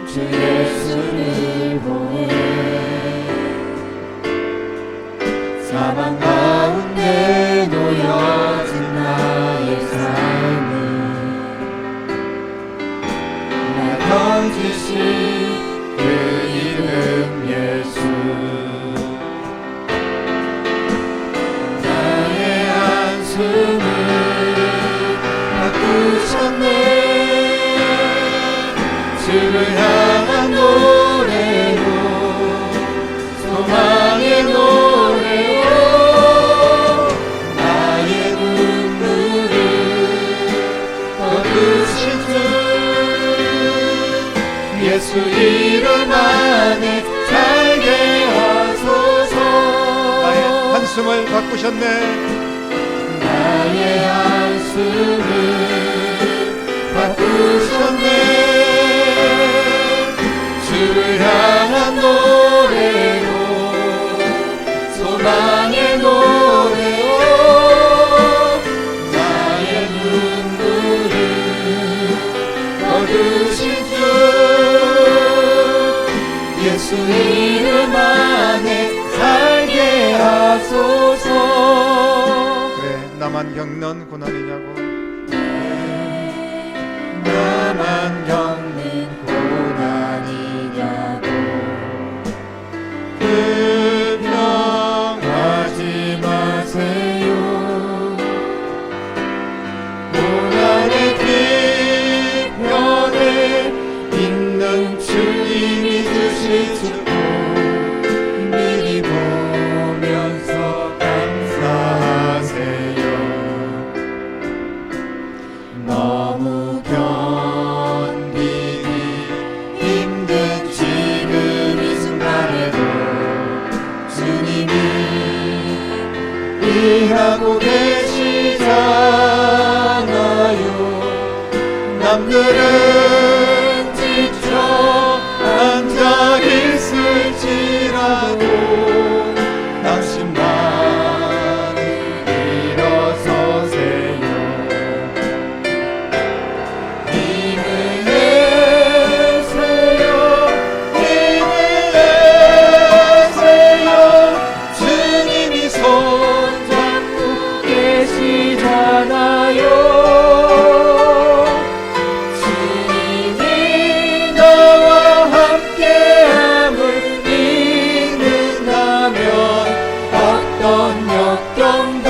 주 예수를 보내 사망 가운데 놓여진 나의 삶을 나 던지신 그 이름 예수 나의 한숨을 바꾸셨네 주를 향한 노래로 소망의 노래로 나의 눈물을 거두신 주 예수 이름 안에 살게 하소서 나의 한숨을 바꾸셨네 나의 한숨을 바꾸셨네 주를 향한 노래로 소망의 노래로 나의 눈물을 거두신 주 예수 이름 안에 살게 하소서 그래 나만 겪는 고난이냐고 나만 겪는 고난이냐고 불평하지 마세요 고난의 뒤편에 있는 주님이 주실 축복 미리 보면서 감사하세요 너무 견디기 힘든 지금 이 순간에도 주님이 일하고 계시잖아요 남들은 지쳐 앉아 있을지라도 당신만을 일어서세요 힘을 내세요 힘을 내세요 주님이 손잡고 계시잖아요 주님이 나와 함께함을 믿는다면 어떤 역경도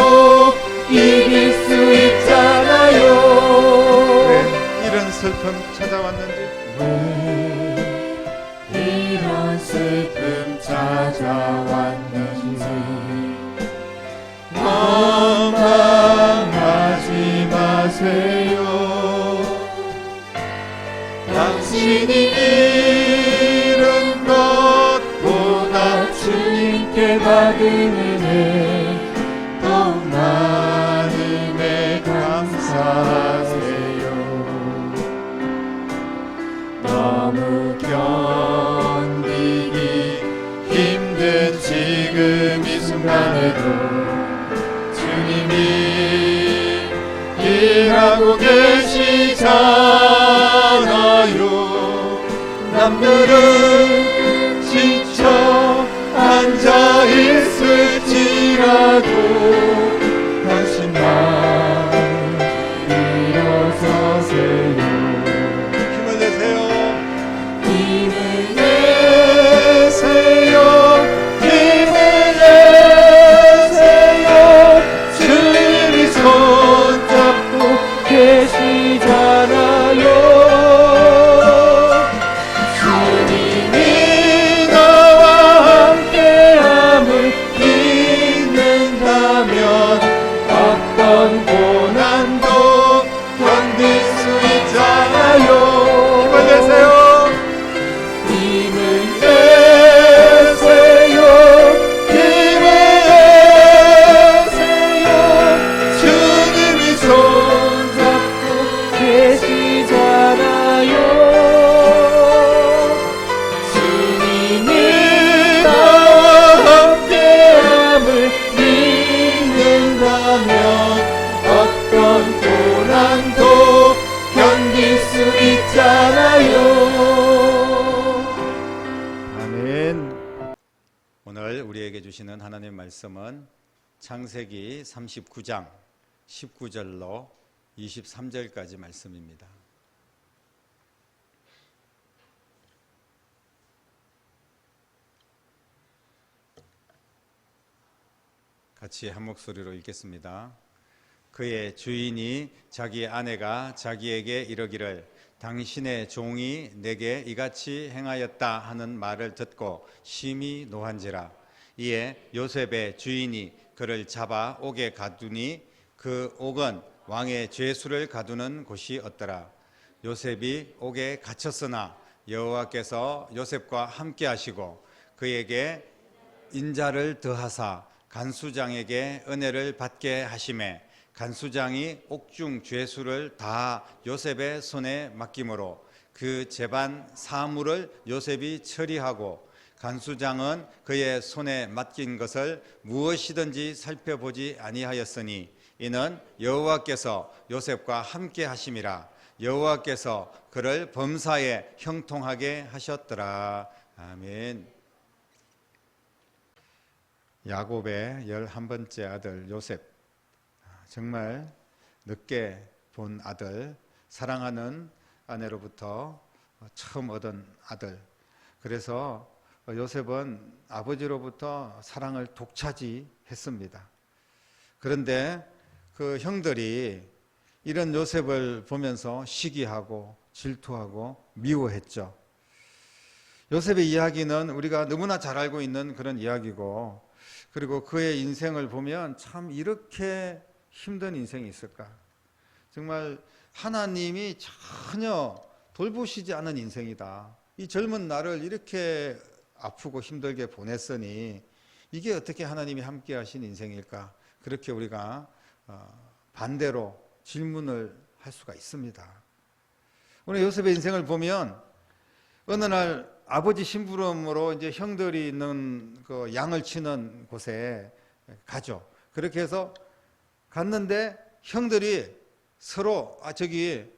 이길 수 있잖아요 왜 이런 슬픔 찾아왔는지 왜 이런 슬픔 찾아왔는지 원망하지 마세요 당신이 잃은 것보다 주님께 받은 은혜 더욱 많음에 감사하세요 너무 견디기 힘든 지금 이 순간에도 주님이 일하고 계시잖아요 남들은 지쳐 앉아 있을지라도 당신만 일어서세요 힘을 내세요 힘을 내세요 힘을 내세요 주님이 손잡고 계시잖아요 주님이 나와 함께함을 믿는다면 어떤 고난도 견딜 수 있잖아요 힘을 내세요 힘을 우리에게 주시는 하나님의 말씀은 창세기 39장 19절로 23절까지 말씀입니다. 같이 한 목소리로 읽겠습니다. 그의 주인이 자기 아내가 자기에게 이르기를 당신의 종이 내게 이같이 행하였다 하는 말을 듣고 심히 노한지라. 이에 요셉의 주인이 그를 잡아 옥에 가두니 그 옥은 왕의 죄수를 가두는 곳이었더라. 요셉이 옥에 갇혔으나 여호와께서 요셉과 함께 하시고 그에게 인자를 더하사 간수장에게 은혜를 받게 하시매 간수장이 옥중 죄수를 다 요셉의 손에 맡김으로 그 재반 사물을 요셉이 처리하고 간수장은 그의 손에 맡긴 것을 무엇이든지 살펴보지 아니하였으니 이는 여호와께서 요셉과 함께 하심이라. 여호와께서 그를 범사에 형통하게 하셨더라. 아멘. 야곱의 11번째 아들 요셉, 정말 늦게 본 아들, 사랑하는 아내로부터 처음 얻은 아들. 그래서 요셉은 아버지로부터 사랑을 독차지했습니다. 그런데 그 형들이 이런 요셉을 보면서 시기하고 질투하고 미워했죠. 요셉의 이야기는 우리가 너무나 잘 알고 있는 그런 이야기고, 그리고 그의 인생을 보면 참 이렇게 힘든 인생이 있을까? 정말 하나님이 전혀 돌보시지 않은 인생이다. 이 젊은 나를 이렇게 아프고 힘들게 보냈으니 이게 어떻게 하나님이 함께 하신 인생일까? 그렇게 우리가 반대로 질문을 할 수가 있습니다. 오늘 요셉의 인생을 보면 어느 날 아버지 심부름으로 이제 형들이 있는 그 양을 치는 곳에 가죠. 그렇게 해서 갔는데 형들이 서로 저기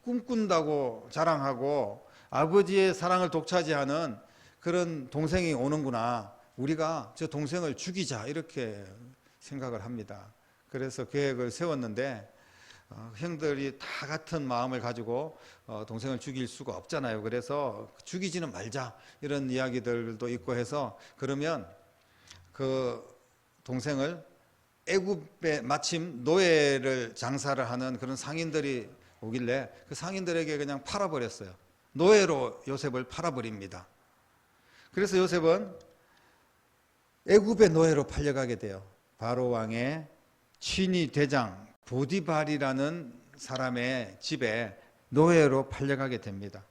꿈꾼다고 자랑하고 아버지의 사랑을 독차지하는 그런 동생이 오는구나. 우리가 저 동생을 죽이자 이렇게 생각을 합니다. 그래서 계획을 세웠는데 형들이 다 같은 마음을 가지고 동생을 죽일 수가 없잖아요. 그래서 죽이지는 말자 이런 이야기들도 있고 해서 그러면 그 동생을 애굽에 마침 노예를 장사를 하는 그런 상인들이 오길래 그 상인들에게 그냥 팔아버렸어요. 노예로 요셉을 팔아버립니다. 그래서 요셉은 애굽의 노예로 팔려가게 돼요. 바로 왕의 친위 대장 보디발이라는 사람의 집에 노예로 팔려가게 됩니다.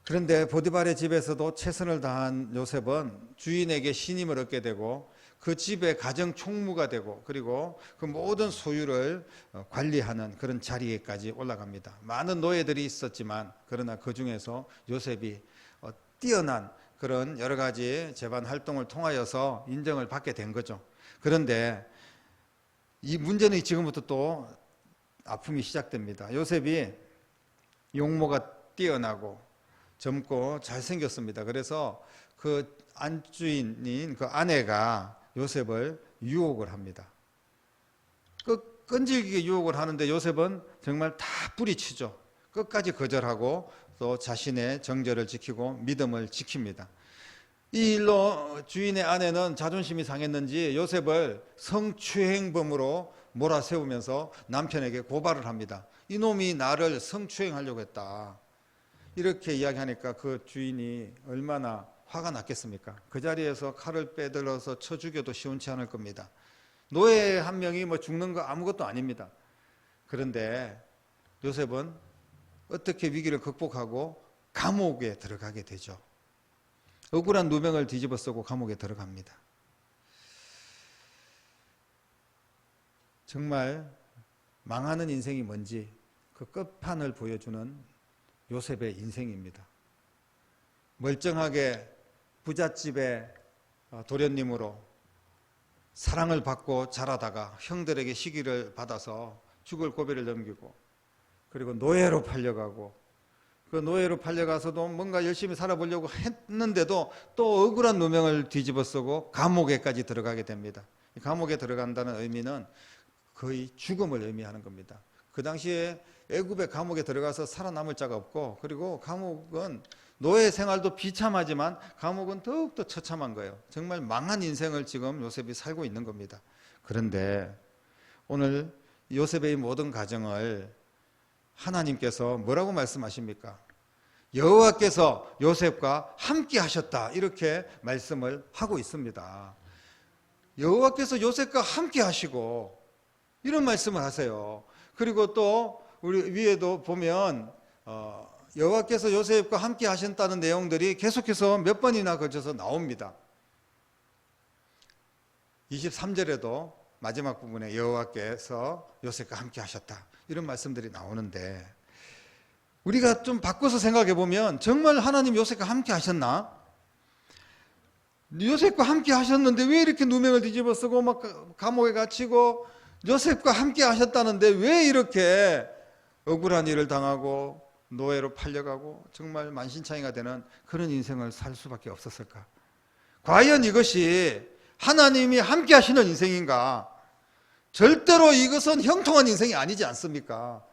그런데 보디발의 집에서도 최선을 다한 요셉은 주인에게 신임을 얻게 되고 그 집의 가정 총무가 되고 그리고 그 모든 소유를 관리하는 그런 자리에까지 올라갑니다. 많은 노예들이 있었지만 그러나 그 중에서 요셉이 뛰어난 그런 여러 가지 재반 활동을 통하여서 인정을 받게 된 거죠. 그런데 이 문제는 지금부터 또 아픔이 시작됩니다. 요셉이 용모가 뛰어나고 젊고 잘생겼습니다. 그래서 그 안주인인 그 아내가 요셉을 유혹을 합니다. 끈질기게 유혹을 하는데 요셉은 정말 다 뿌리치죠. 끝까지 거절하고 또 자신의 정절을 지키고 믿음을 지킵니다. 이 일로 주인의 아내는 자존심이 상했는지 요셉을 성추행범으로 몰아세우면서 남편에게 고발을 합니다. 이놈이 나를 성추행하려고 했다. 이렇게 이야기하니까 그 주인이 얼마나 화가 났겠습니까? 그 자리에서 칼을 빼들어서 쳐 죽여도 시원치 않을 겁니다. 노예 한 명이 뭐 죽는 거 아무것도 아닙니다. 그런데 요셉은 어떻게 위기를 극복하고 감옥에 들어가게 되죠. 억울한 누명을 뒤집어 쓰고 감옥에 들어갑니다. 정말 망하는 인생이 뭔지 그 끝판을 보여주는 요셉의 인생입니다. 멀쩡하게 부잣집의 도련님으로 사랑을 받고 자라다가 형들에게 시기를 받아서 죽을 고비를 넘기고 그리고 노예로 팔려가고 그 노예로 팔려가서도 뭔가 열심히 살아보려고 했는데도 또 억울한 누명을 뒤집어 쓰고 감옥에까지 들어가게 됩니다. 감옥에 들어간다는 의미는 거의 죽음을 의미하는 겁니다. 그 당시에 애굽의 감옥에 들어가서 살아남을 자가 없고, 그리고 감옥은 노예 생활도 비참하지만 감옥은 더욱더 처참한 거예요. 정말 망한 인생을 지금 요셉이 살고 있는 겁니다. 그런데 오늘 요셉의 모든 가정을 하나님께서 뭐라고 말씀하십니까? 여호와께서 요셉과 함께 하셨다, 이렇게 말씀을 하고 있습니다. 여호와께서 요셉과 함께 하시고 이런 말씀을 하세요. 그리고 또 우리 위에도 보면 여호와께서 요셉과 함께 하셨다는 내용들이 계속해서 몇 번이나 거쳐서 나옵니다. 23절에도 마지막 부분에 여호와께서 요셉과 함께 하셨다, 이런 말씀들이 나오는데, 우리가 좀 바꿔서 생각해 보면 정말 하나님 요셉과 함께 하셨나? 요셉과 함께 하셨는데 왜 이렇게 누명을 뒤집어 쓰고 막 감옥에 갇히고, 요셉과 함께 하셨다는데 왜 이렇게 억울한 일을 당하고 노예로 팔려가고 정말 만신창이가 되는 그런 인생을 살 수밖에 없었을까? 과연 이것이 하나님이 함께 하시는 인생인가? 절대로 이것은 형통한 인생이 아니지 않습니까?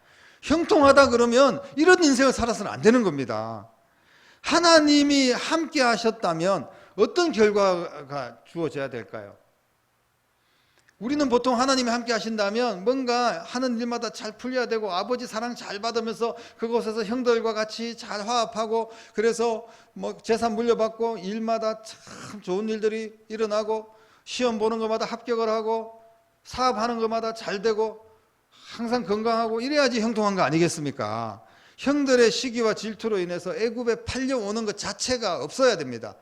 형통하다 그러면 이런 인생을 살아서는 안 되는 겁니다. 하나님이 함께 하셨다면 어떤 결과가 주어져야 될까요? 우리는 보통 하나님이 함께 하신다면 뭔가 하는 일마다 잘 풀려야 되고, 아버지 사랑 잘 받으면서 그곳에서 형들과 같이 잘 화합하고, 그래서 뭐 재산 물려받고 일마다 참 좋은 일들이 일어나고, 시험 보는 것마다 합격을 하고, 사업하는 것마다 잘 되고, 항상 건강하고, 이래야지 형통한 거 아니겠습니까? 형들의 시기와 질투로 인해서 애굽에 팔려오는 것 자체가 없어야 됩니다.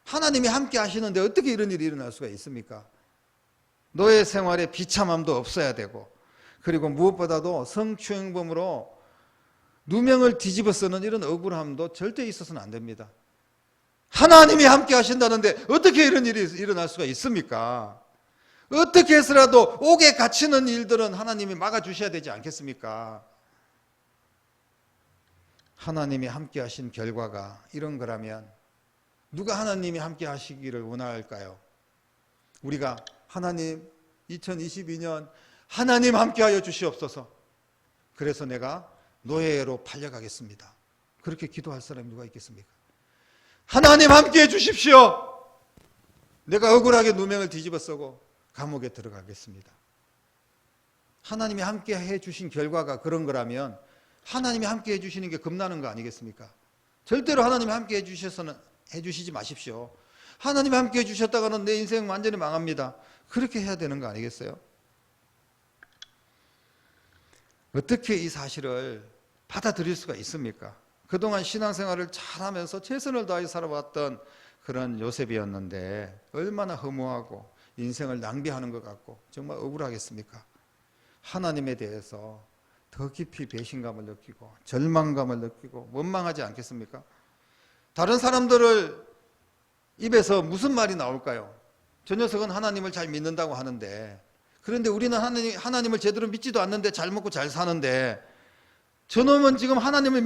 하나님이 함께 하시는데 어떻게 이런 일이 일어날 수가 있습니까? 노예 생활의 비참함도 없어야 되고, 그리고 무엇보다도 성추행범으로 누명을 뒤집어 쓰는 이런 억울함도 절대 있어서는 안 됩니다. 하나님이 함께 하신다는데 어떻게 이런 일이 일어날 수가 있습니까? 어떻게 해서라도 옥에 갇히는 일들은 하나님이 막아주셔야 되지 않겠습니까? 하나님이 함께 하신 결과가 이런 거라면 누가 하나님이 함께 하시기를 원할까요? 우리가 하나님 2022년 하나님 함께하여 주시옵소서, 그래서 내가 노예로 팔려가겠습니다, 그렇게 기도할 사람이 누가 있겠습니까? 하나님 함께해 주십시오, 내가 억울하게 누명을 뒤집어 쓰고 감옥에 들어가겠습니다. 하나님이 함께해 주신 결과가 그런 거라면 하나님이 함께해 주시는 게 겁나는 거 아니겠습니까? 절대로 하나님이 함께해 주셔서는 해주시지 마십시오. 하나님이 함께해 주셨다가는 내 인생 완전히 망합니다, 그렇게 해야 되는 거 아니겠어요? 어떻게 이 사실을 받아들일 수가 있습니까? 그동안 신앙생활을 잘하면서 최선을 다해 살아왔던 그런 요셉이었는데 얼마나 허무하고 인생을 낭비하는 것 같고 정말 억울하겠습니까? 하나님에 대해서 더 깊이 배신감을 느끼고 절망감을 느끼고 원망하지 않겠습니까? 다른 사람들을 입에서 무슨 말이 나올까요? 저 녀석은 하나님을 잘 믿는다고 하는데, 그런데 우리는 하나님을 제대로 믿지도 않는데 잘 먹고 잘 사는데, 저놈은 지금 하나님을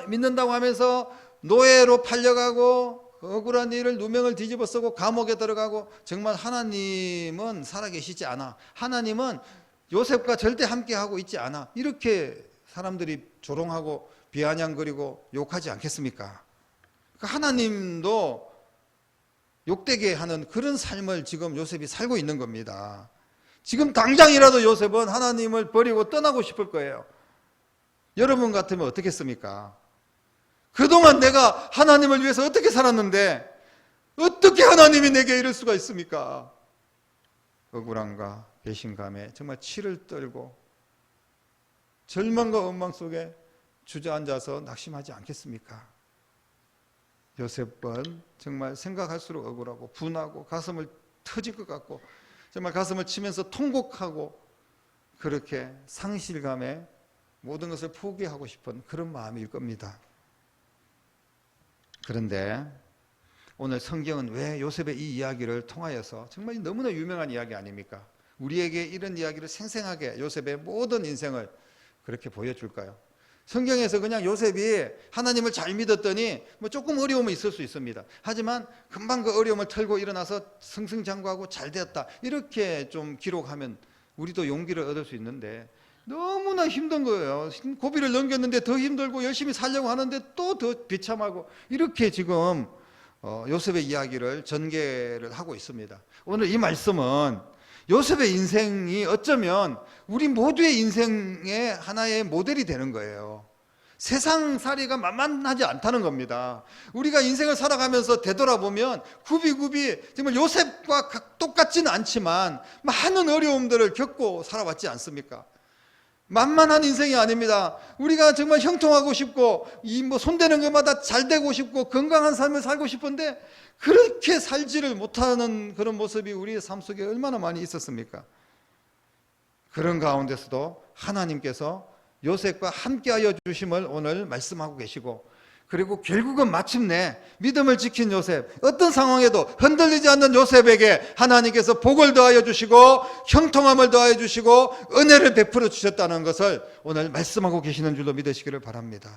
믿는다고 하면서 노예로 팔려가고 억울한 일을 누명을 뒤집어 쓰고 감옥에 들어가고, 정말 하나님은 살아계시지 않아, 하나님은 요셉과 절대 함께하고 있지 않아, 이렇게 사람들이 조롱하고 비아냥거리고 욕하지 않겠습니까? 하나님도 욕되게 하는 그런 삶을 지금 요셉이 살고 있는 겁니다. 지금 당장이라도 요셉은 하나님을 버리고 떠나고 싶을 거예요. 여러분 같으면 어떻겠습니까? 그동안 내가 하나님을 위해서 어떻게 살았는데 어떻게 하나님이 내게 이럴 수가 있습니까? 억울함과 배신감에 정말 치를 떨고 절망과 원망 속에 주저앉아서 낙심하지 않겠습니까? 요셉은 정말 생각할수록 억울하고 분하고 가슴을 터질 것 같고 정말 가슴을 치면서 통곡하고 그렇게 상실감에 모든 것을 포기하고 싶은 그런 마음일 겁니다. 그런데 오늘 성경은 왜 요셉의 이 이야기를 통하여서 정말 너무나 유명한 이야기 아닙니까? 우리에게 이런 이야기를 생생하게 요셉의 모든 인생을 그렇게 보여줄까요? 성경에서 그냥 요셉이 하나님을 잘 믿었더니 뭐 조금 어려움은 있을 수 있습니다. 하지만 금방 그 어려움을 털고 일어나서 승승장구하고 잘 되었다, 이렇게 좀 기록하면 우리도 용기를 얻을 수 있는데, 너무나 힘든 거예요. 고비를 넘겼는데 더 힘들고 열심히 살려고 하는데 또 더 비참하고, 이렇게 지금 요셉의 이야기를 전개를 하고 있습니다. 오늘 이 말씀은 요셉의 인생이 어쩌면 우리 모두의 인생의 하나의 모델이 되는 거예요. 세상살이가 만만하지 않다는 겁니다. 우리가 인생을 살아가면서 되돌아보면 굽이굽이 정말 요셉과 똑같지는 않지만 많은 어려움들을 겪고 살아왔지 않습니까? 만만한 인생이 아닙니다. 우리가 정말 형통하고 싶고 뭐 손대는 것마다 잘 되고 싶고 건강한 삶을 살고 싶은데 그렇게 살지를 못하는 그런 모습이 우리의 삶 속에 얼마나 많이 있었습니까? 그런 가운데서도 하나님께서 요셉과 함께하여 주심을 오늘 말씀하고 계시고, 그리고 결국은 마침내 믿음을 지킨 요셉, 어떤 상황에도 흔들리지 않는 요셉에게 하나님께서 복을 더하여 주시고 형통함을 더하여 주시고 은혜를 베풀어 주셨다는 것을 오늘 말씀하고 계시는 줄로 믿으시기를 바랍니다.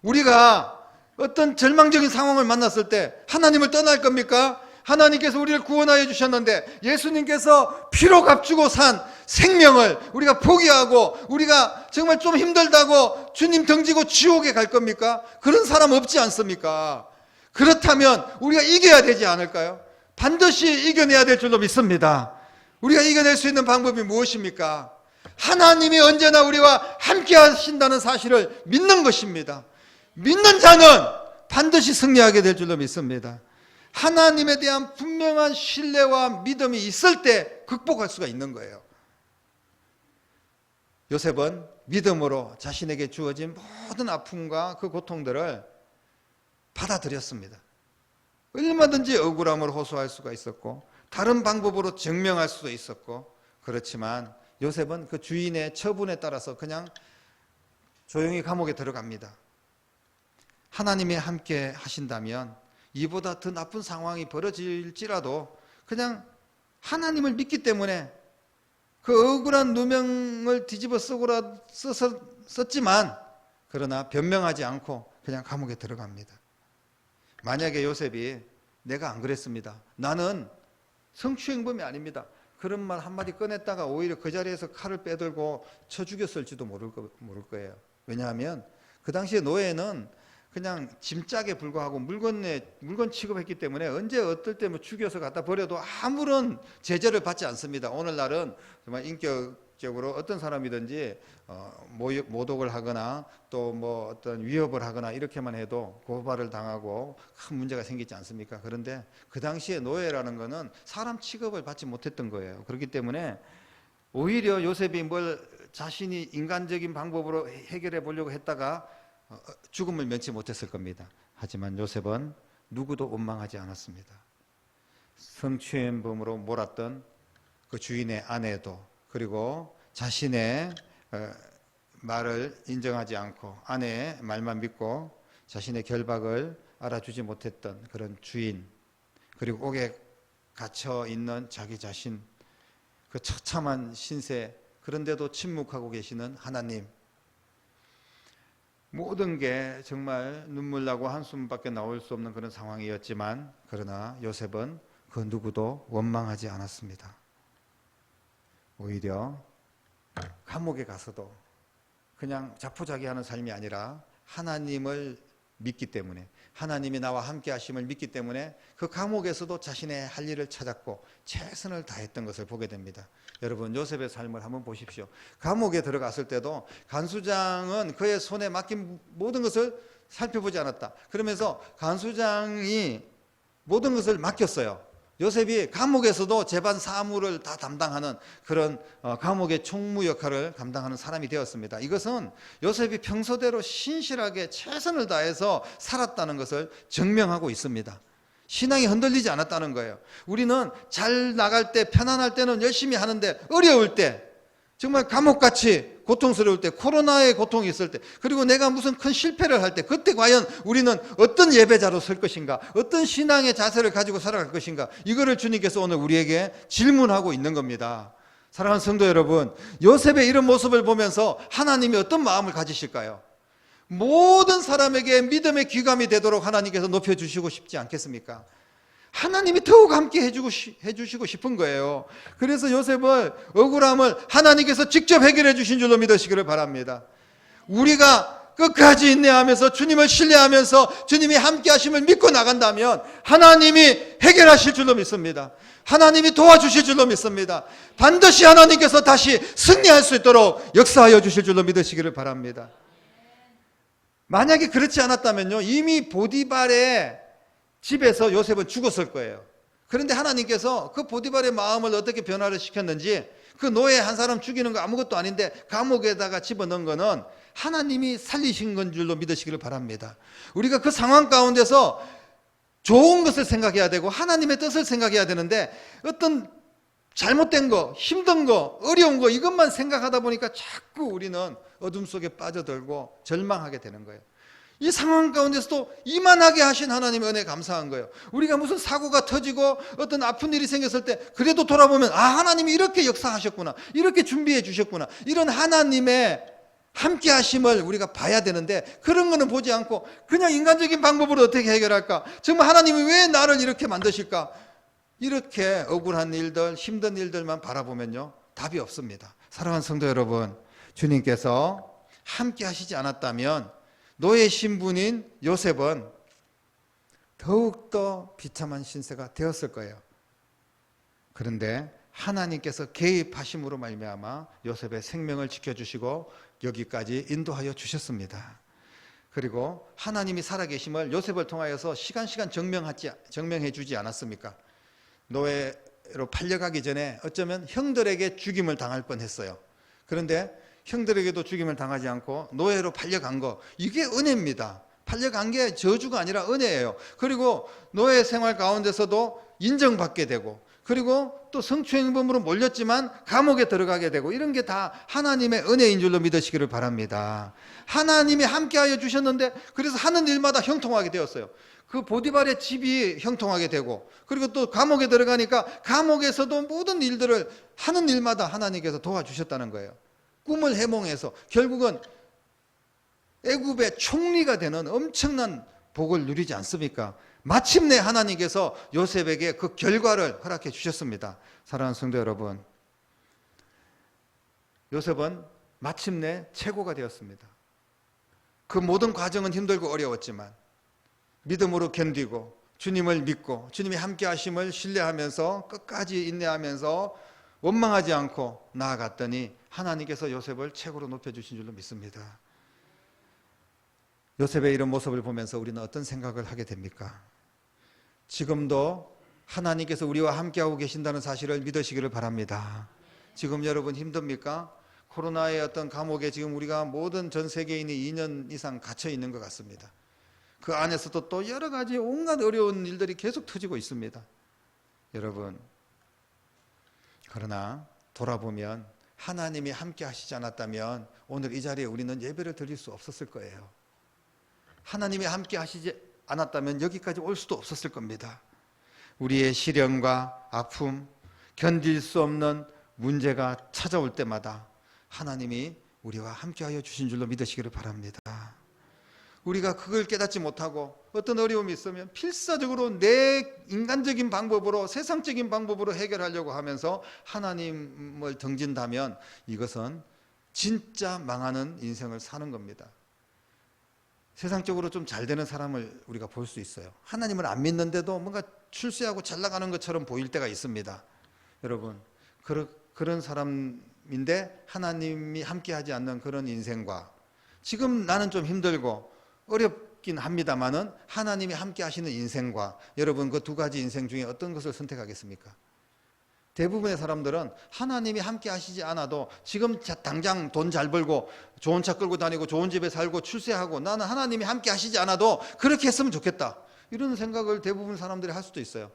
우리가 어떤 절망적인 상황을 만났을 때 하나님을 떠날 겁니까? 하나님께서 우리를 구원하여 주셨는데 예수님께서 피로 값주고 산 생명을 우리가 포기하고 우리가 정말 좀 힘들다고 주님 등지고 지옥에 갈 겁니까? 그런 사람 없지 않습니까? 그렇다면 우리가 이겨야 되지 않을까요? 반드시 이겨내야 될 줄로 믿습니다. 우리가 이겨낼 수 있는 방법이 무엇입니까? 하나님이 언제나 우리와 함께 하신다는 사실을 믿는 것입니다. 믿는 자는 반드시 승리하게 될 줄로 믿습니다. 하나님에 대한 분명한 신뢰와 믿음이 있을 때 극복할 수가 있는 거예요. 요셉은 믿음으로 자신에게 주어진 모든 아픔과 그 고통들을 받아들였습니다. 얼마든지 억울함을 호소할 수가 있었고 다른 방법으로 증명할 수도 있었고, 그렇지만 요셉은 그 주인의 처분에 따라서 그냥 조용히 감옥에 들어갑니다. 하나님이 함께 하신다면 이보다 더 나쁜 상황이 벌어질지라도 그냥 하나님을 믿기 때문에 그 억울한 누명을 뒤집어 썼지만 그러나 변명하지 않고 그냥 감옥에 들어갑니다. 만약에 요셉이 내가 안 그랬습니다, 나는 성추행범이 아닙니다, 그런 말 한마디 꺼냈다가 오히려 그 자리에서 칼을 빼들고 쳐 죽였을지도 모를 거예요. 왜냐하면 그 당시에 노예는 그냥 짐짝에 불과하고 물건 취급했기 때문에 언제 어떨 때 뭐 죽여서 갖다 버려도 아무런 제재를 받지 않습니다. 오늘날은 정말 인격적으로 어떤 사람이든지 모독을 하거나 또 뭐 어떤 위협을 하거나 이렇게만 해도 고발을 당하고 큰 문제가 생기지 않습니까? 그런데 그 당시에 노예라는 거는 사람 취급을 받지 못했던 거예요. 그렇기 때문에 오히려 요셉이 뭘 자신이 인간적인 방법으로 해결해 보려고 했다가 죽음을 면치 못했을 겁니다. 하지만 요셉은 누구도 원망하지 않았습니다. 성추행범으로 몰았던 그 주인의 아내도, 그리고 자신의 말을 인정하지 않고 아내의 말만 믿고 자신의 결박을 알아주지 못했던 그런 주인, 그리고 옥에 갇혀 있는 자기 자신, 그 처참한 신세, 그런데도 침묵하고 계시는 하나님, 모든 게 정말 눈물 나고 한숨밖에 나올 수 없는 그런 상황이었지만, 그러나 요셉은 그 누구도 원망하지 않았습니다. 오히려 감옥에 가서도 그냥 자포자기하는 삶이 아니라 하나님을 믿기 때문에, 하나님이 나와 함께 하심을 믿기 때문에 그 감옥에서도 자신의 할 일을 찾았고 최선을 다했던 것을 보게 됩니다. 여러분, 요셉의 삶을 한번 보십시오. 감옥에 들어갔을 때도 간수장은 그의 손에 맡긴 모든 것을 살펴보지 않았다. 그러면서 간수장이 모든 것을 맡겼어요. 요셉이 감옥에서도 재반 사무를 다 담당하는 그런 감옥의 총무 역할을 감당하는 사람이 되었습니다. 이것은 요셉이 평소대로 신실하게 최선을 다해서 살았다는 것을 증명하고 있습니다. 신앙이 흔들리지 않았다는 거예요. 우리는 잘 나갈 때, 편안할 때는 열심히 하는데 어려울 때, 정말 감옥같이 고통스러울 때, 코로나의 고통이 있을 때, 그리고 내가 무슨 큰 실패를 할 때, 그때 과연 우리는 어떤 예배자로 설 것인가, 어떤 신앙의 자세를 가지고 살아갈 것인가, 이거를 주님께서 오늘 우리에게 질문하고 있는 겁니다. 사랑하는 성도 여러분, 요셉의 이런 모습을 보면서 하나님이 어떤 마음을 가지실까요? 모든 사람에게 믿음의 귀감이 되도록 하나님께서 높여주시고 싶지 않겠습니까? 하나님이 더욱 함께 해주시고 싶은 거예요. 그래서 요셉을 억울함을 하나님께서 직접 해결해 주신 줄로 믿으시기를 바랍니다. 우리가 끝까지 인내하면서 주님을 신뢰하면서 주님이 함께 하심을 믿고 나간다면 하나님이 해결하실 줄로 믿습니다. 하나님이 도와주실 줄로 믿습니다. 반드시 하나님께서 다시 승리할 수 있도록 역사하여 주실 줄로 믿으시기를 바랍니다. 만약에 그렇지 않았다면요, 이미 보디발의 집에서 요셉은 죽었을 거예요. 그런데 하나님께서 그 보디발의 마음을 어떻게 변화를 시켰는지, 그 노예 한 사람 죽이는 거 아무것도 아닌데 감옥에다가 집어넣은 거는 하나님이 살리신 건 줄로 믿으시기를 바랍니다. 우리가 그 상황 가운데서 좋은 것을 생각해야 되고 하나님의 뜻을 생각해야 되는데, 어떤 잘못된 거, 힘든 거, 어려운 거 이것만 생각하다 보니까 자꾸 우리는 어둠 속에 빠져들고 절망하게 되는 거예요. 이 상황 가운데서도 이만하게 하신 하나님의 은혜 감사한 거예요. 우리가 무슨 사고가 터지고 어떤 아픈 일이 생겼을 때 그래도 돌아보면, 아, 하나님이 이렇게 역사하셨구나, 이렇게 준비해 주셨구나, 이런 하나님의 함께 하심을 우리가 봐야 되는데, 그런 거는 보지 않고 그냥 인간적인 방법으로 어떻게 해결할까, 정말 하나님이 왜 나를 이렇게 만드실까, 이렇게 억울한 일들, 힘든 일들만 바라보면요, 답이 없습니다. 사랑하는 성도 여러분, 주님께서 함께 하시지 않았다면 노예 신분인 요셉은 더욱더 비참한 신세가 되었을 거예요. 그런데 하나님께서 개입하심으로 말미암아 요셉의 생명을 지켜주시고 여기까지 인도하여 주셨습니다. 그리고 하나님이 살아계심을 요셉을 통하여서 시간 증명해 주지 않았습니까? 노예로 팔려가기 전에 어쩌면 형들에게 죽임을 당할 뻔했어요. 그런데 형들에게도 죽임을 당하지 않고 노예로 팔려간 거, 이게 은혜입니다. 팔려간 게 저주가 아니라 은혜예요. 그리고 노예 생활 가운데서도 인정받게 되고, 그리고 또 성추행범으로 몰렸지만 감옥에 들어가게 되고, 이런 게 다 하나님의 은혜인 줄로 믿으시기를 바랍니다. 하나님이 함께하여 주셨는데, 그래서 하는 일마다 형통하게 되었어요. 그 보디발의 집이 형통하게 되고, 그리고 또 감옥에 들어가니까 감옥에서도 모든 일들을 하는 일마다 하나님께서 도와주셨다는 거예요. 꿈을 해몽해서 결국은 애굽의 총리가 되는 엄청난 복을 누리지 않습니까? 마침내 하나님께서 요셉에게 그 결과를 허락해 주셨습니다. 사랑하는 성도 여러분, 요셉은 마침내 최고가 되었습니다. 그 모든 과정은 힘들고 어려웠지만 믿음으로 견디고 주님을 믿고 주님이 함께 하심을 신뢰하면서 끝까지 인내하면서 원망하지 않고 나아갔더니 하나님께서 요셉을 최고로 높여주신 줄로 믿습니다. 요셉의 이런 모습을 보면서 우리는 어떤 생각을 하게 됩니까? 지금도 하나님께서 우리와 함께하고 계신다는 사실을 믿으시기를 바랍니다. 지금 여러분 힘듭니까? 코로나의 어떤 감옥에 지금 우리가 모든 전 세계인이 2년 이상 갇혀 있는 것 같습니다. 그 안에서도 또 여러 가지 온갖 어려운 일들이 계속 터지고 있습니다. 여러분, 그러나 돌아보면 하나님이 함께 하시지 않았다면 오늘 이 자리에 우리는 예배를 드릴 수 없었을 거예요. 하나님이 함께 하시지 않았다면 여기까지 올 수도 없었을 겁니다. 우리의 시련과 아픔, 견딜 수 없는 문제가 찾아올 때마다 하나님이 우리와 함께하여 주신 줄로 믿으시기를 바랍니다. 우리가 그걸 깨닫지 못하고 어떤 어려움이 있으면 필사적으로 내 인간적인 방법으로, 세상적인 방법으로 해결하려고 하면서 하나님을 등진다면 이것은 진짜 망하는 인생을 사는 겁니다. 세상적으로 좀 잘 되는 사람을 우리가 볼 수 있어요. 하나님을 안 믿는데도 뭔가 출세하고 잘 나가는 것처럼 보일 때가 있습니다. 여러분, 그런 사람인데 하나님이 함께하지 않는 그런 인생과 지금 나는 좀 힘들고 어렵긴 합니다만은 하나님이 함께 하시는 인생과, 여러분 그 두 가지 인생 중에 어떤 것을 선택하겠습니까? 대부분의 사람들은 하나님이 함께 하시지 않아도 지금 당장 돈 잘 벌고 좋은 차 끌고 다니고 좋은 집에 살고 출세하고 나는 하나님이 함께 하시지 않아도 그렇게 했으면 좋겠다, 이런 생각을 대부분 사람들이 할 수도 있어요.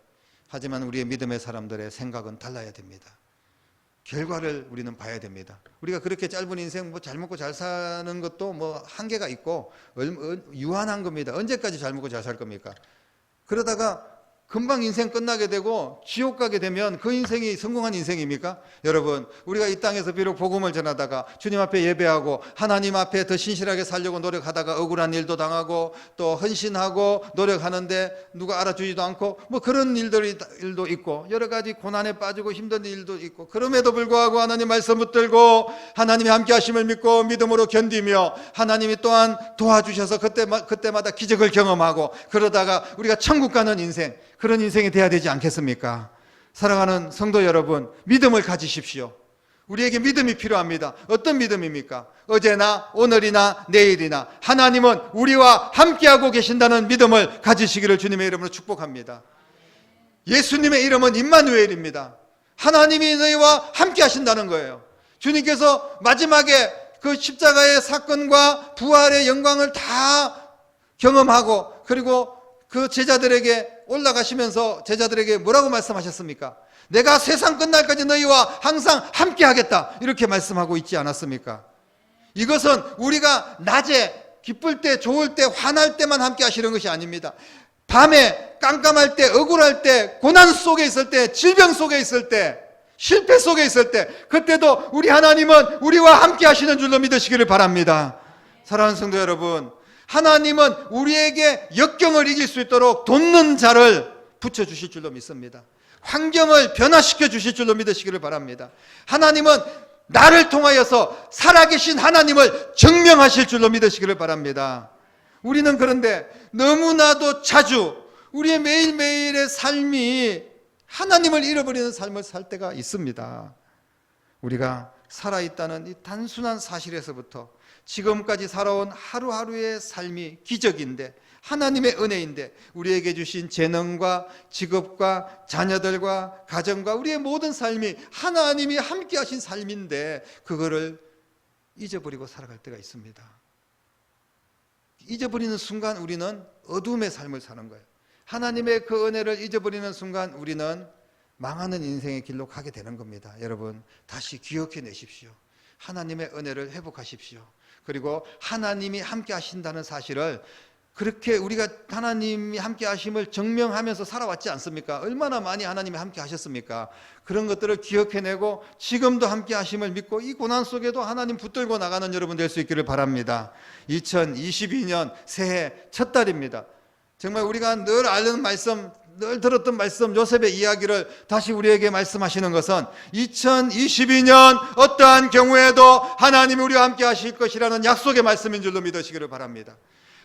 하지만 우리의 믿음의 사람들의 생각은 달라야 됩니다. 결과를 우리는 봐야 됩니다. 우리가 그렇게 짧은 인생 잘 먹고 잘 사는 것도 한계가 있고 유한한 겁니다. 언제까지 잘 먹고 잘 살 겁니까? 그러다가 금방 인생 끝나게 되고 지옥 가게 되면 그 인생이 성공한 인생입니까? 여러분, 우리가 이 땅에서 비록 복음을 전하다가 주님 앞에 예배하고 하나님 앞에 더 신실하게 살려고 노력하다가 억울한 일도 당하고 또 헌신하고 노력하는데 누가 알아주지도 않고 뭐 그런 일도 있고 여러 가지 고난에 빠지고 힘든 일도 있고, 그럼에도 불구하고 하나님 말씀 붙들고 하나님이 함께 하심을 믿고 믿음으로 견디며 하나님이 또한 도와주셔서 그때마다 기적을 경험하고 그러다가 우리가 천국 가는 인생, 그런 인생이 돼야 되지 않겠습니까? 사랑하는 성도 여러분, 믿음을 가지십시오. 우리에게 믿음이 필요합니다. 어떤 믿음입니까? 어제나 오늘이나 내일이나 하나님은 우리와 함께하고 계신다는 믿음을 가지시기를 주님의 이름으로 축복합니다. 예수님의 이름은 임마누엘입니다. 하나님이 너희와 함께 하신다는 거예요. 주님께서 마지막에 그 십자가의 사건과 부활의 영광을 다 경험하고 그리고 그 제자들에게 올라가시면서 제자들에게 뭐라고 말씀하셨습니까? 내가 세상 끝날까지 너희와 항상 함께 하겠다, 이렇게 말씀하고 있지 않았습니까? 이것은 우리가 낮에 기쁠 때, 좋을 때, 화날 때만 함께 하시는 것이 아닙니다. 밤에 깜깜할 때, 억울할 때, 고난 속에 있을 때, 질병 속에 있을 때, 실패 속에 있을 때, 그때도 우리 하나님은 우리와 함께 하시는 줄로 믿으시기를 바랍니다. 사랑하는 성도 여러분, 하나님은 우리에게 역경을 이길 수 있도록 돕는 자를 붙여주실 줄로 믿습니다. 환경을 변화시켜 주실 줄로 믿으시기를 바랍니다. 하나님은 나를 통하여서 살아계신 하나님을 증명하실 줄로 믿으시기를 바랍니다. 우리는 그런데 너무나도 자주 우리의 매일매일의 삶이 하나님을 잃어버리는 삶을 살 때가 있습니다. 우리가 살아있다는 이 단순한 사실에서부터 지금까지 살아온 하루하루의 삶이 기적인데, 하나님의 은혜인데, 우리에게 주신 재능과 직업과 자녀들과 가정과 우리의 모든 삶이 하나님이 함께 하신 삶인데 그거를 잊어버리고 살아갈 때가 있습니다. 잊어버리는 순간 우리는 어둠의 삶을 사는 거예요. 하나님의 그 은혜를 잊어버리는 순간 우리는 망하는 인생의 길로 가게 되는 겁니다. 여러분, 다시 기억해 내십시오. 하나님의 은혜를 회복하십시오. 그리고 하나님이 함께 하신다는 사실을, 그렇게 우리가 하나님이 함께 하심을 증명하면서 살아왔지 않습니까? 얼마나 많이 하나님이 함께 하셨습니까? 그런 것들을 기억해내고 지금도 함께 하심을 믿고 이 고난 속에도 하나님 붙들고 나가는 여러분 될 수 있기를 바랍니다. 2022년 새해 첫 달입니다. 정말 우리가 늘 아는 말씀, 늘 들었던 말씀, 요셉의 이야기를 다시 우리에게 말씀하시는 것은 2022년 어떠한 경우에도 하나님이 우리와 함께 하실 것이라는 약속의 말씀인 줄로 믿으시기를 바랍니다.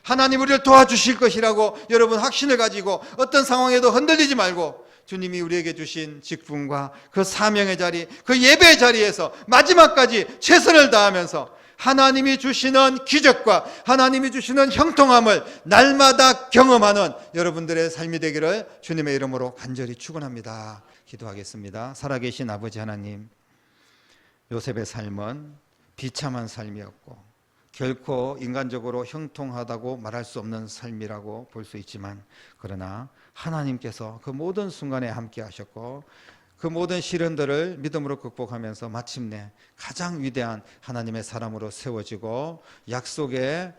하나님 우리를 도와주실 것이라고 여러분 확신을 가지고 어떤 상황에도 흔들리지 말고 주님이 우리에게 주신 직분과 그 사명의 자리, 그 예배의 자리에서 마지막까지 최선을 다하면서 하나님이 주시는 기적과 하나님이 주시는 형통함을 날마다 경험하는 여러분들의 삶이 되기를 주님의 이름으로 간절히 축원합니다. 기도하겠습니다. 살아계신 아버지 하나님, 요셉의 삶은 비참한 삶이었고 결코 인간적으로 형통하다고 말할 수 없는 삶이라고 볼 수 있지만, 그러나 하나님께서 그 모든 순간에 함께 하셨고 그 모든 시련들을 믿음으로 극복하면서 마침내 가장 위대한 하나님의 사람으로 세워지고 약속의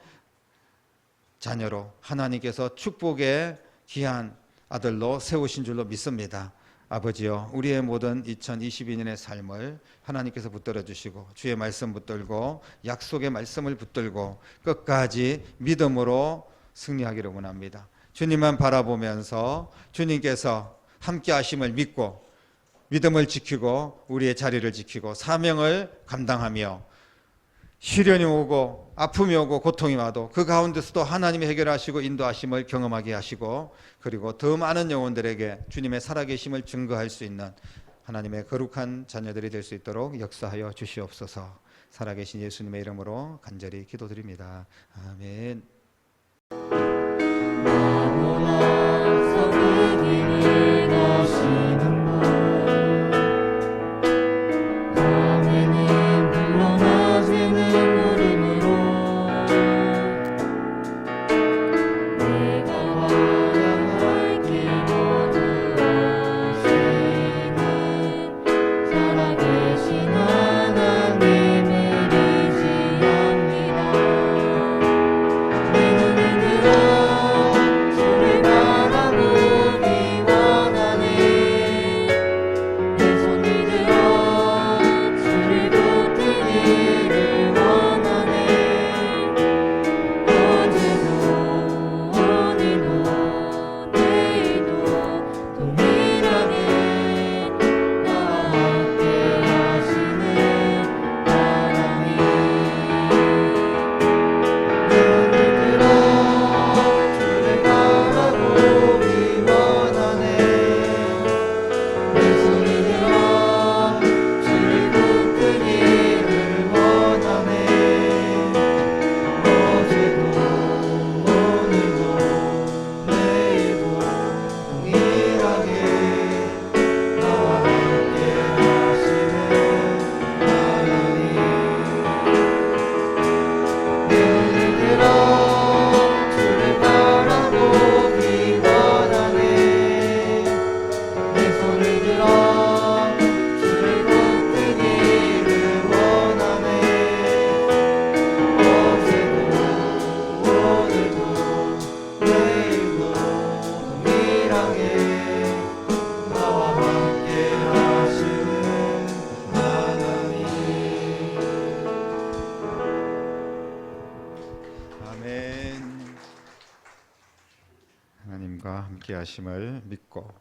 자녀로 하나님께서 축복의 귀한 아들로 세우신 줄로 믿습니다. 아버지여, 우리의 모든 2022년의 삶을 하나님께서 붙들어 주시고 주의 말씀 붙들고 약속의 말씀을 붙들고 끝까지 믿음으로 승리하기를 원합니다. 주님만 바라보면서 주님께서 함께 하심을 믿고 믿음을 지키고 우리의 자리를 지키고 사명을 감당하며 시련이 오고 아픔이 오고 고통이 와도 그 가운데서도 하나님이 해결하시고 인도하심을 경험하게 하시고, 그리고 더 많은 영혼들에게 주님의 살아계심을 증거할 수 있는 하나님의 거룩한 자녀들이 될 수 있도록 역사하여 주시옵소서. 살아계신 예수님의 이름으로 간절히 기도드립니다. 아멘. 내 눈은 들어 하나님과 함께 하심을 믿고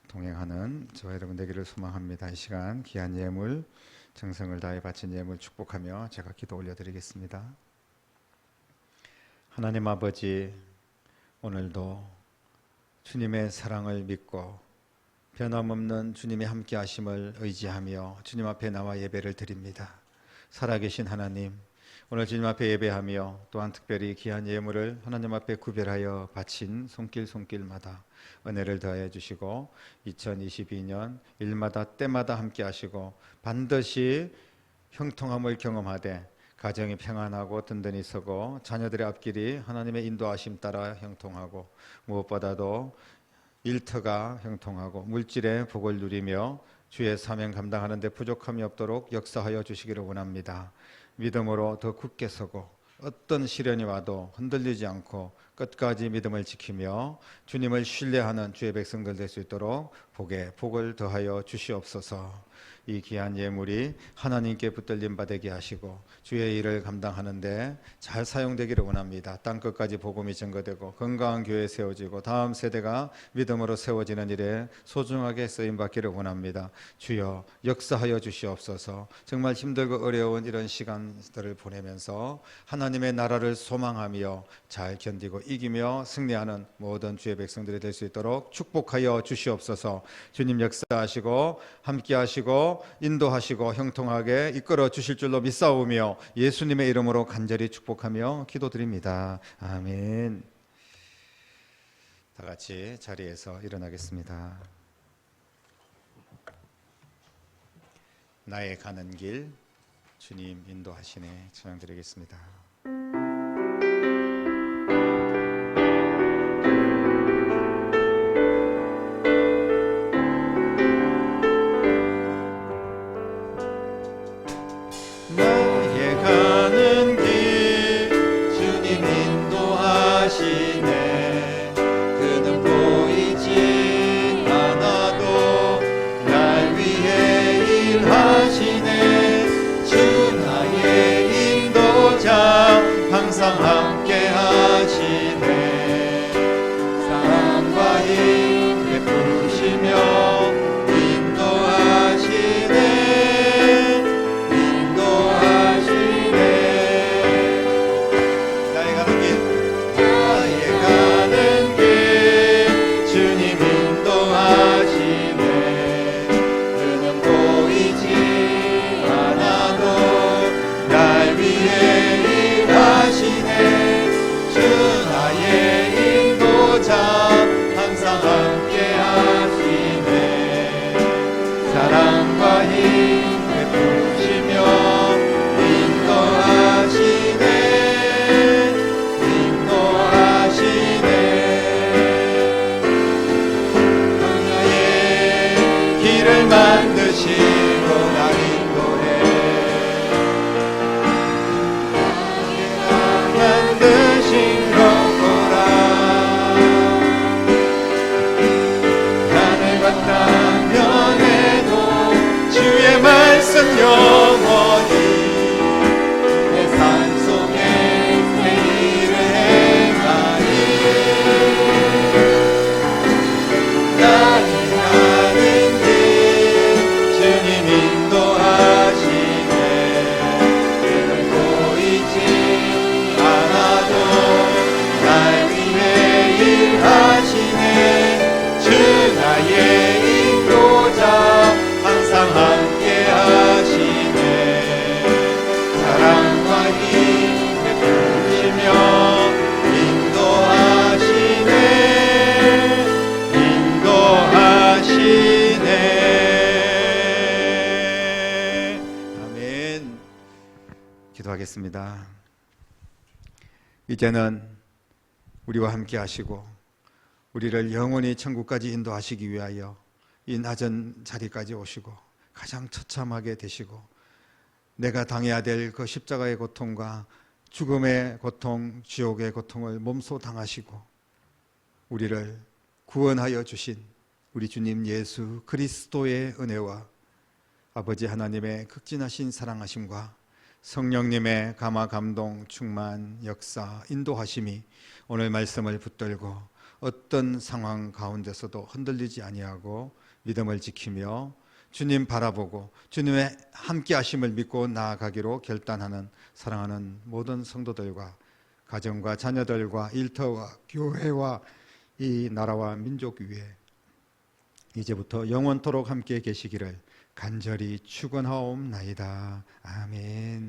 동행하는 저와 여러분 되기를 소망합니다. 이 시간 귀한 예물, 정성을 다해 바친 예물 축복하며 제가 기도 올려드리겠습니다. 하나님 아버지, 오늘도 주님의 사랑을 믿고 변함없는 주님의 함께 하심을 의지하며 주님 앞에 나와 예배를 드립니다. 살아계신 하나님, 오늘 주님 앞에 예배하며 또한 특별히 귀한 예물을 하나님 앞에 구별하여 바친 손길마다 은혜를 더해 주시고 2022년 일마다 때마다 함께 하시고 반드시 형통함을 경험하되 가정이 평안하고 든든히 서고 자녀들의 앞길이 하나님의 인도하심 따라 형통하고 무엇보다도 일터가 형통하고 물질의 복을 누리며 주의 사명 감당하는 데 부족함이 없도록 역사하여 주시기를 원합니다. 믿음으로 더 굳게 서고 어떤 시련이 와도 흔들리지 않고 끝까지 믿음을 지키며 주님을 신뢰하는 주의 백성들 될 수 있도록 복을 더하여 주시옵소서. 이 귀한 예물이 하나님께 붙들림 받게 하시고 주의 일을 감당하는데 잘 사용되기를 원합니다. 땅끝까지 복음이 증거되고 건강한 교회 세워지고 다음 세대가 믿음으로 세워지는 일에 소중하게 쓰임받기를 원합니다. 주여 역사하여 주시옵소서. 정말 힘들고 어려운 이런 시간들을 보내면서 하나님의 나라를 소망하며 잘 견디고 이기며 승리하는 모든 주의 백성들이 될 수 있도록 축복하여 주시옵소서. 주님 역사하시고 함께 하시고 인도하시고 형통하게 이끌어 주실 줄로 믿사오며 예수님의 이름으로 간절히 축복하며 기도드립니다. 아멘. 다 같이 자리에서 일어나겠습니다. 나의 가는 길 주님 인도하시네 찬양드리겠습니다. 항상 함께 하시네. 사랑과 힘 베푸시며 인도하시네. 나의 가는 길 주님 인도하시네. 그는 보이지 않아도 날 위해 하시네. 주 나의 인도자 항상 함께 하시네. 사랑과 힘 베푸시며 인도하시네. 광야의 길을 만드시고 날 인도해. 만드신 거구나. 하늘과 땅 변해도 주의 말씀 영원히 내 삶 속에 내 일을 행하니. 나는 가는 길 주님 인도하시네. 그는 보이지 않아도 날 위해 일하시네. 주 나의 인도자 항상 함께 하시네. 사랑과 힘 베푸시며 인도하시네. 아멘. 기도하겠습니다. 이제는 우리와 함께 하시고 우리를 영원히 천국까지 인도하시기 위하여 이 낮은 자리까지 오시고 가장 처참하게 되시고 내가 당해야 될 그 십자가의 고통과 죽음의 고통, 지옥의 고통을 몸소 당하시고 우리를 구원하여 주신 우리 주님 예수 그리스도의 은혜와 아버지 하나님의 극진하신 사랑하심과 성령님의 감화 감동 충만 역사 인도하심이 오늘 말씀을 붙들고 어떤 상황 가운데서도 흔들리지 아니하고 믿음을 지키며 주님 바라보고 주님의 함께 하심을 믿고 나아가기로 결단하는 사랑하는 모든 성도들과 가정과 자녀들과 일터와 교회와 이 나라와 민족 위에 이제부터 영원토록 함께 계시기를 간절히 축원하옵나이다. 아멘.